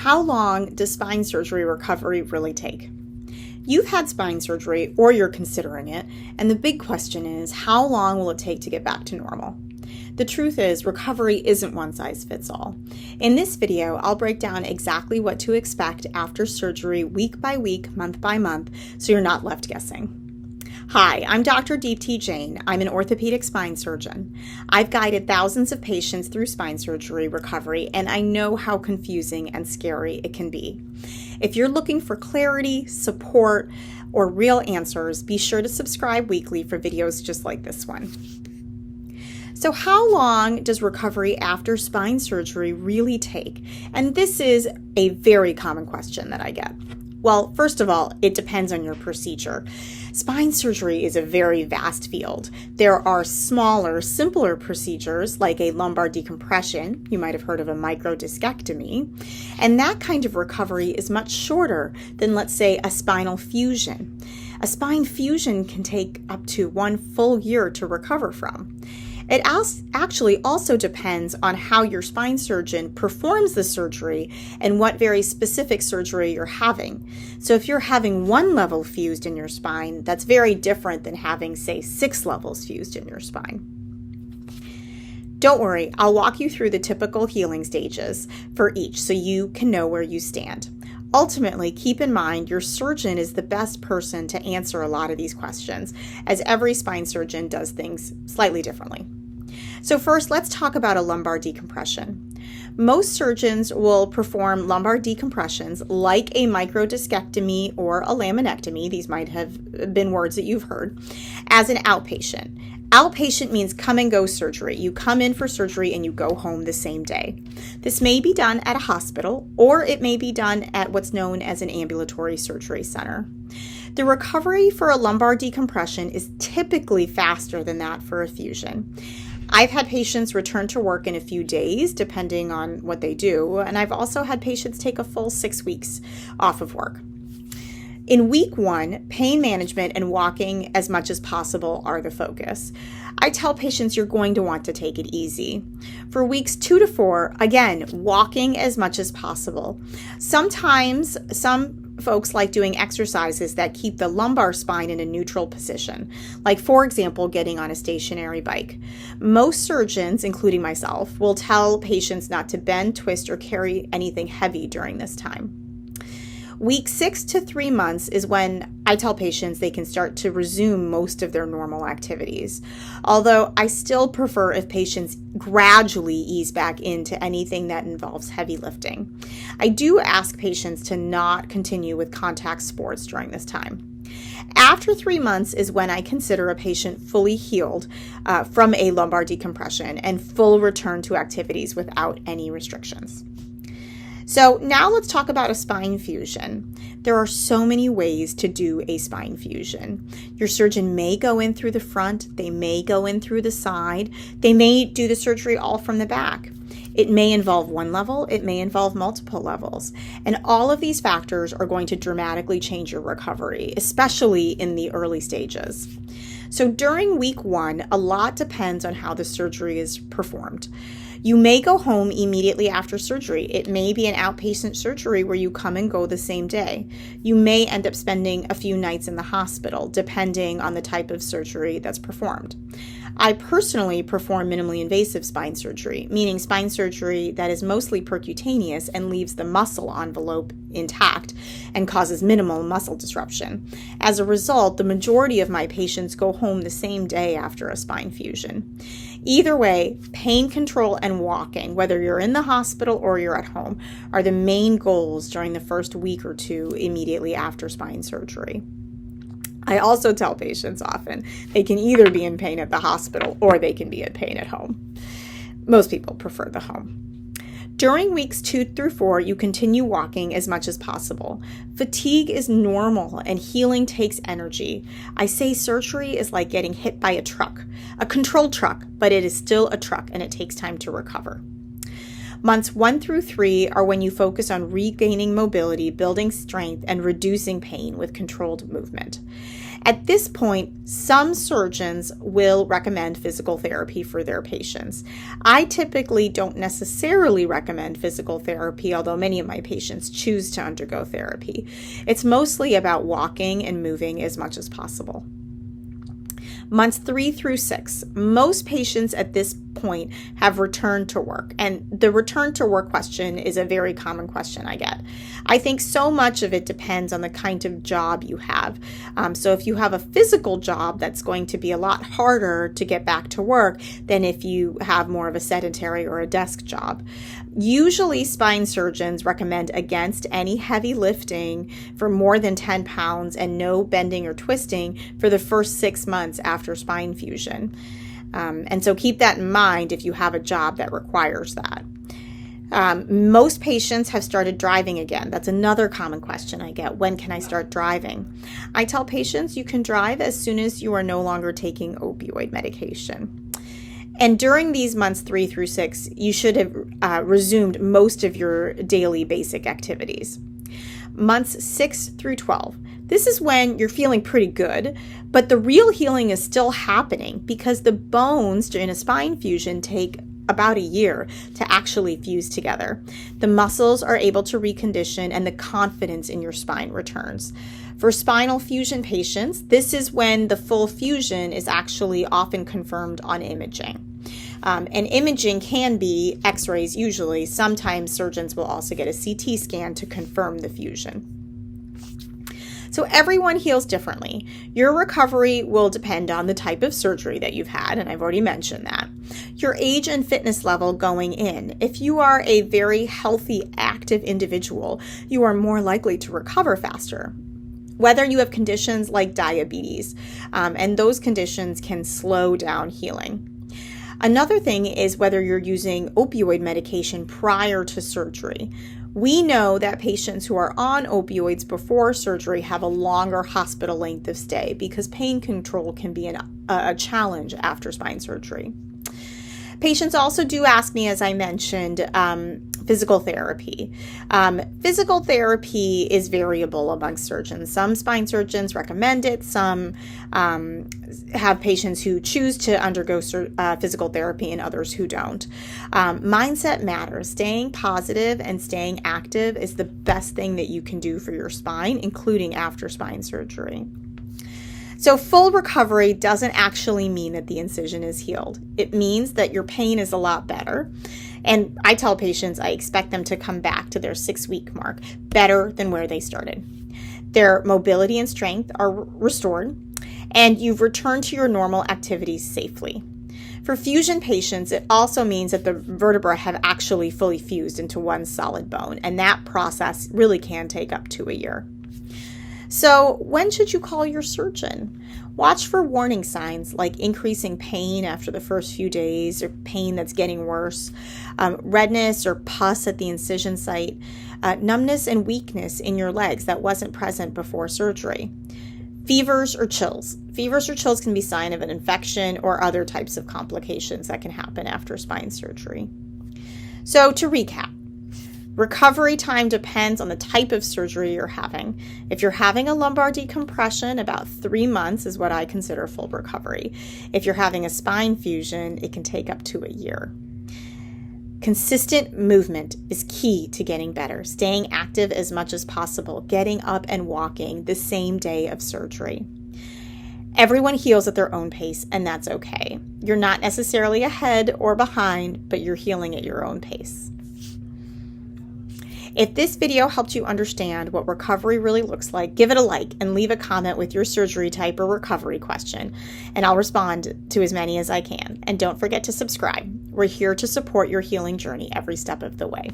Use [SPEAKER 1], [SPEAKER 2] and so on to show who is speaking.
[SPEAKER 1] how long does spine surgery recovery really take? You've had spine surgery or you're considering it, and the big question is, how long will it take to get back to normal? The truth is, recovery isn't one size fits all. In this video, I'll break down exactly what to expect after surgery week by week, month by month, so you're not left guessing. Hi, I'm Dr. Deeptee Jain. I'm an orthopedic spine surgeon. I've guided thousands of patients through spine surgery recovery, and I know how confusing and scary it can be. If you're looking for clarity, support, or real answers, be sure to subscribe weekly for videos just like this one. So how long does recovery after spine surgery really take? And this is a very common question that I get. Well, first of all, it depends on your procedure. Spine surgery is a very vast field. There are smaller, simpler procedures like a lumbar decompression. You might have heard of a microdiscectomy. And that kind of recovery is much shorter than, let's say, a spinal fusion. A spine fusion can take up to 1 full year to recover from. It actually also depends on how your spine surgeon performs the surgery and what very specific surgery you're having. So if you're having 1 level fused in your spine, that's very different than having, say, 6 levels fused in your spine. Don't worry, I'll walk you through the typical healing stages for each so you can know where you stand. Ultimately, keep in mind your surgeon is the best person to answer a lot of these questions, as every spine surgeon does things slightly differently. So first, let's talk about a lumbar decompression. Most surgeons will perform lumbar decompressions like a microdiscectomy or a laminectomy, these might have been words that you've heard, as an outpatient. Outpatient means come and go surgery. You come in for surgery and you go home the same day. This may be done at a hospital or it may be done at what's known as an ambulatory surgery center. The recovery for a lumbar decompression is typically faster than that for a fusion. I've had patients return to work in a few days, depending on what they do, and I've also had patients take a full 6 weeks off of work. In week 1, pain management and walking as much as possible are the focus. I tell patients you're going to want to take it easy. For weeks 2 to 4, again, walking as much as possible. Sometimes some folks like doing exercises that keep the lumbar spine in a neutral position, like, for example, getting on a stationary bike. Most surgeons, including myself, will tell patients not to bend, twist, or carry anything heavy during this time. Week 6 to 3 months is when I tell patients they can start to resume most of their normal activities. Although I still prefer if patients gradually ease back into anything that involves heavy lifting. I do ask patients to not continue with contact sports during this time. After 3 months is when I consider a patient fully healed from a lumbar decompression and full return to activities without any restrictions. So now let's talk about a spine fusion. There are so many ways to do a spine fusion. Your surgeon may go in through the front, they may go in through the side, they may do the surgery all from the back. It may involve 1 level, it may involve multiple levels, and all of these factors are going to dramatically change your recovery, especially in the early stages. So during week 1, a lot depends on how the surgery is performed. You may go home immediately after surgery. It may be an outpatient surgery where you come and go the same day. You may end up spending a few nights in the hospital, depending on the type of surgery that's performed. I personally perform minimally invasive spine surgery, meaning spine surgery that is mostly percutaneous and leaves the muscle envelope intact and causes minimal muscle disruption. As a result, the majority of my patients go home the same day after a spine fusion. Either way, pain control and walking, whether you're in the hospital or you're at home, are the main goals during the first week or 2 immediately after spine surgery. I also tell patients often they can either be in pain at the hospital or they can be in pain at home. Most people prefer the home. During weeks 2 through 4, you continue walking as much as possible. Fatigue is normal and healing takes energy. I say surgery is like getting hit by a truck, a controlled truck, but it is still a truck and it takes time to recover. Months 1 through 3 are when you focus on regaining mobility, building strength, and reducing pain with controlled movement. At this point, some surgeons will recommend physical therapy for their patients. I typically don't necessarily recommend physical therapy, although many of my patients choose to undergo therapy. It's mostly about walking and moving as much as possible. Months 3 through 6, most patients at this point have returned to work. And the return to work question is a very common question I get. I think so much of it depends on the kind of job you have. So if you have a physical job, that's going to be a lot harder to get back to work than if you have more of a sedentary or a desk job. Usually spine surgeons recommend against any heavy lifting for more than 10 pounds and no bending or twisting for the first 6 months after spine fusion. And so keep that in mind if you have a job that requires that. Most patients have started driving again. That's another common question I get. When can I start driving? I tell patients you can drive as soon as you are no longer taking opioid medication. And during these months 3 through 6, you should have resumed most of your daily basic activities. Months 6 through 12. This is when you're feeling pretty good, but the real healing is still happening because the bones during a spine fusion take about a year to actually fuse together. The muscles are able to recondition and the confidence in your spine returns. For spinal fusion patients, this is when the full fusion is actually often confirmed on imaging. And imaging can be x-rays usually. Sometimes surgeons will also get a CT scan to confirm the fusion. So everyone heals differently. Your recovery will depend on the type of surgery that you've had, and I've already mentioned that. Your age and fitness level going in. If you are a very healthy, active individual, you are more likely to recover faster. Whether you have conditions like diabetes, and those conditions can slow down healing. Another thing is whether you're using opioid medication prior to surgery. We know that patients who are on opioids before surgery have a longer hospital length of stay because pain control can be a challenge after spine surgery. Patients also do ask me, as I mentioned, physical therapy. Physical therapy is variable among surgeons. Some spine surgeons recommend it. Some have patients who choose to undergo physical therapy and others who don't. Mindset matters. Staying positive and staying active is the best thing that you can do for your spine, including after spine surgery. So full recovery doesn't actually mean that the incision is healed. It means that your pain is a lot better. And I tell patients I expect them to come back to their 6-week mark better than where they started. Their mobility and strength are restored, and you've returned to your normal activities safely. For fusion patients, it also means that the vertebrae have actually fully fused into one solid bone, and that process really can take up to a year. So when should you call your surgeon? Watch for warning signs like increasing pain after the first few days or pain that's getting worse, redness or pus at the incision site, numbness and weakness in your legs that wasn't present before surgery. Fevers or chills. Fevers or chills can be a sign of an infection or other types of complications that can happen after spine surgery. So to recap, recovery time depends on the type of surgery you're having. If you're having a lumbar decompression, about 3 months is what I consider full recovery. If you're having a spine fusion, it can take up to a year. Consistent movement is key to getting better. Staying active as much as possible, getting up and walking the same day of surgery. Everyone heals at their own pace, and that's okay. You're not necessarily ahead or behind, but you're healing at your own pace. If this video helped you understand what recovery really looks like, give it a like and leave a comment with your surgery type or recovery question, and I'll respond to as many as I can. And don't forget to subscribe. We're here to support your healing journey every step of the way.